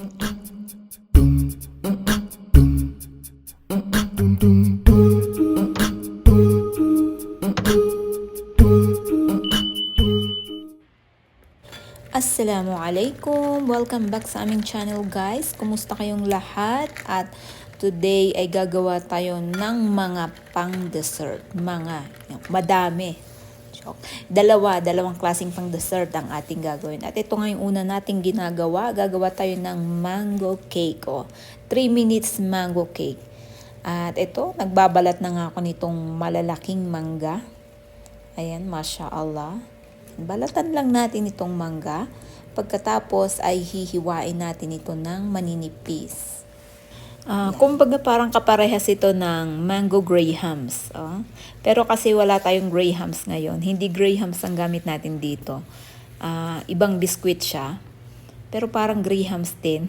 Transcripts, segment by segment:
Assalamualaikum! Welcome back sa aming channel guys. Kumusta kayong lahat? At today ay gagawa tayo ng mga pang dessert. Madami. Dalawang klaseng pang dessert ang ating gagawin. At ito nga yung una nating ginagawa. Gagawa tayo ng mango cake. 3 minutes mango cake. At ito, nagbabalat na nga ako nitong malalaking mangga. Ayan, masya Allah. Balatan lang natin itong mangga. Pagkatapos ay hihiwain natin ito ng maninipis. Kumbaga parang kaparehas ito ng mango grahams. Pero kasi wala tayong grahams ngayon. Hindi grahams ang gamit natin dito. Ibang biskwit siya. Pero parang grahams din.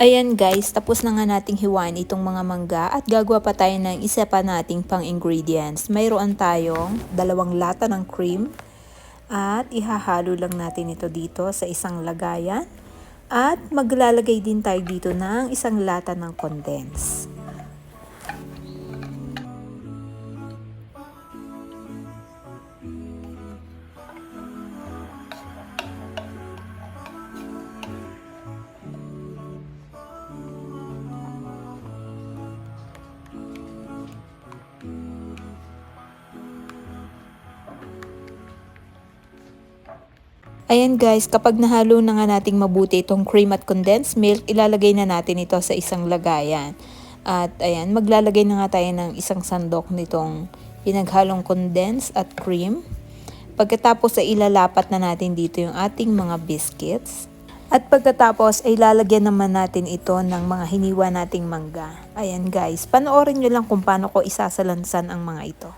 Ayan guys, tapos na nga nating hiwain itong mga mangga at gagawa pa tayo ng isa pa nating pang ingredients. Mayroon tayong 2 lata ng cream at ihahalo lang natin ito dito sa isang lagayan. At maglalagay din tayo dito ng 1 lata ng condense. Ayan guys, kapag nahalo na nga nating mabuti itong cream at condensed milk, ilalagay na natin ito sa isang lagayan. At ayan, maglalagay na nga tayo ng 1 sandok nitong pinaghalong condensed at cream. Pagkatapos ay ilalapat na natin dito yung ating mga biscuits. At pagkatapos ay lalagyan naman natin ito ng mga hiniwa nating mangga. Ayan guys, panoorin nyo lang kung paano ko isasalansan ang mga ito.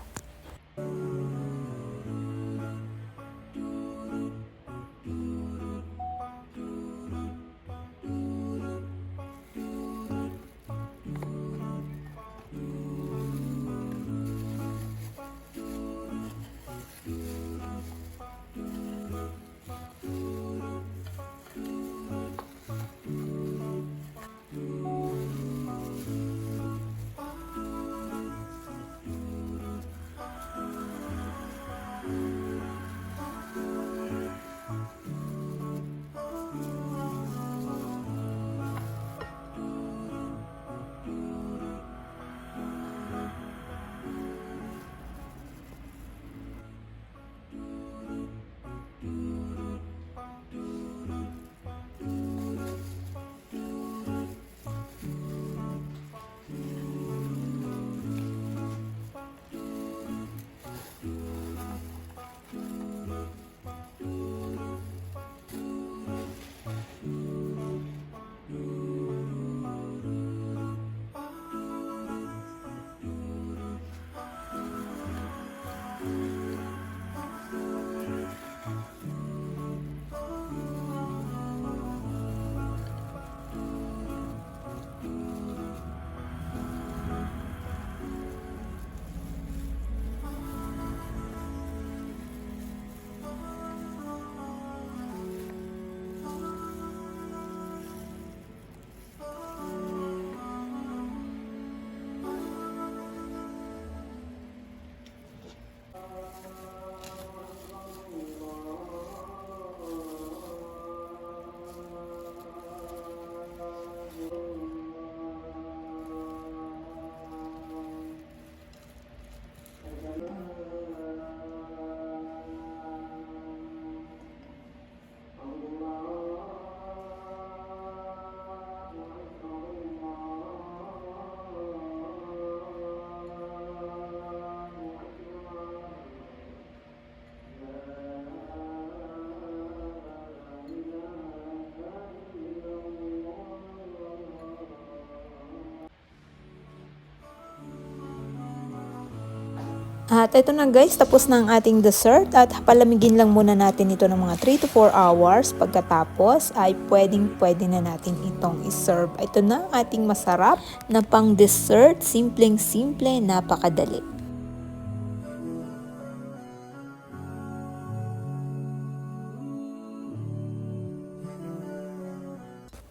At ito na guys, tapos na ang ating dessert at palamigin lang muna natin ito ng mga 3 to 4 hours. Pagkatapos ay pwede na natin itong iserve. Ito na ang ating masarap na pang dessert, simpleng-simple, napakadali.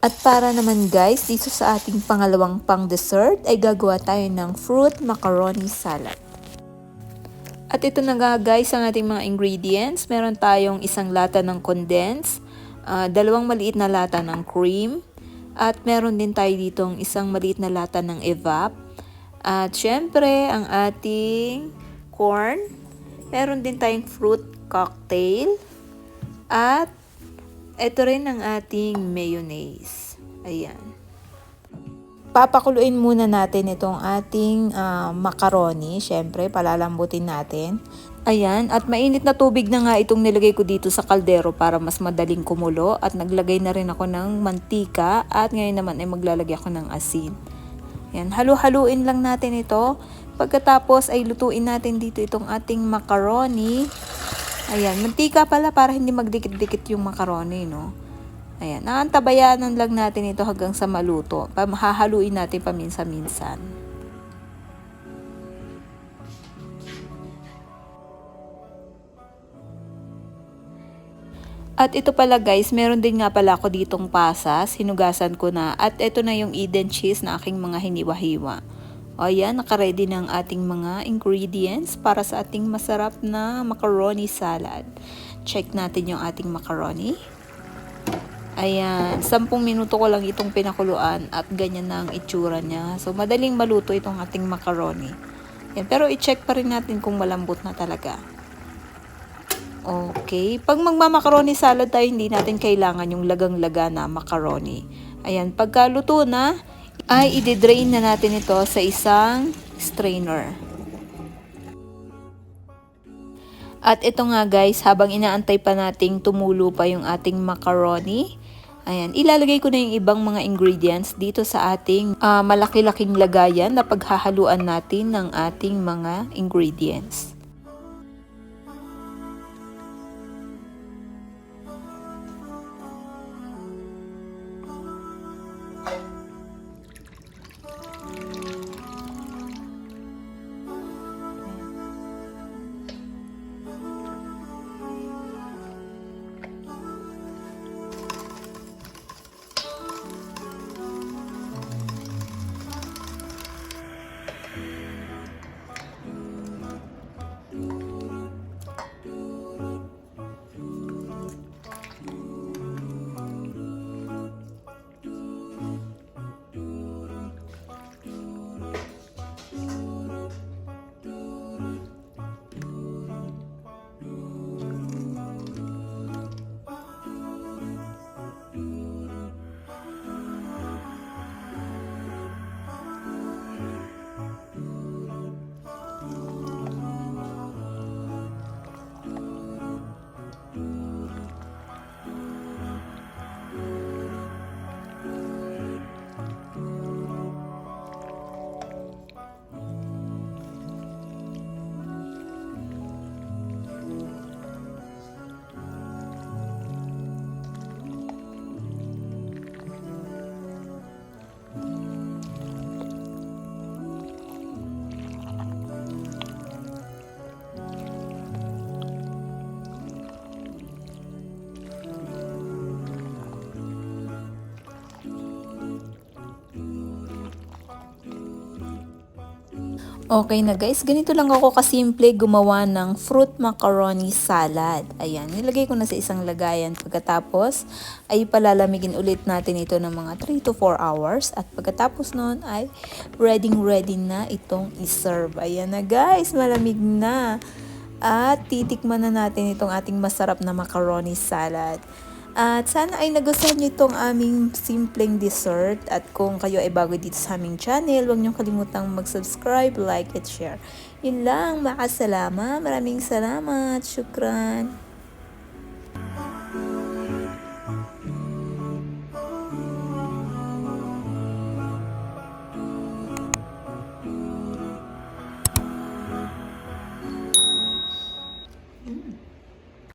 At para naman guys, dito sa ating pangalawang pang dessert ay gagawa tayo ng fruit macaroni salad. At ito na nga guys ang ating mga ingredients. Meron tayong isang lata ng condensed, dalawang maliit na lata ng cream, at meron din tayo ditong isang maliit na lata ng evap. At syempre ang ating corn, meron din tayong fruit cocktail, at ito rin ang ating mayonnaise. Ayan. Papakuluin muna natin itong ating macaroni. Siyempre, palalambutin natin. Ayan. At mainit na tubig na nga itong nilagay ko dito sa kaldero para mas madaling kumulo. At naglagay na rin ako ng mantika. At ngayon naman ay maglalagay ako ng asin. Ayan. Halu-haluin lang natin ito. Pagkatapos ay lutuin natin dito itong ating macaroni. Ayan, mantika pala para hindi magdikit-dikit yung macaroni, no? Ayan, naantabayanan lang natin ito hanggang sa maluto. Hahaluin natin paminsan-minsan. At ito pala guys, meron din nga pala ako ditong pasas. Hinugasan ko na. At ito na yung Eden cheese na aking mga hiniwa-hiwa. O ayan, nakaready na ang ating mga ingredients para sa ating masarap na macaroni salad. Check natin yung ating macaroni. Ayan, 10 minuto ko lang itong pinakuluan at ganyan na ang itsura niya. So, madaling maluto itong ating macaroni. Ayan, pero i-check pa rin natin kung malambot na talaga. Okay, pag magmamacaroni salad tayo, hindi natin kailangan yung lagang-laga na macaroni. Ayan, pagka luto na, ay i-drain na natin ito sa isang strainer. At ito nga guys, habang inaantay pa nating tumulo pa yung ating macaroni, ayan, ilalagay ko na yung ibang mga ingredients dito sa ating malaki-laking lagayan na paghahaluan natin ng ating mga ingredients. Okay na guys, ganito lang ako kasimple gumawa ng fruit macaroni salad. Ayan, nilagay ko na sa isang lagayan. Pagkatapos ay palalamigin ulit natin ito ng mga 3 to 4 hours. At pagkatapos nun ay ready na itong iserve. Ayan na guys, malamig na. At titikman na natin itong ating masarap na macaroni salad. At sana ay nagustuhan nyo itong aming simpleng dessert. At kung kayo ay bago dito sa aming channel, huwag nyo kalimutang mag-subscribe, like, at share. Yun lang, makasalama. Maraming salamat. Syukran.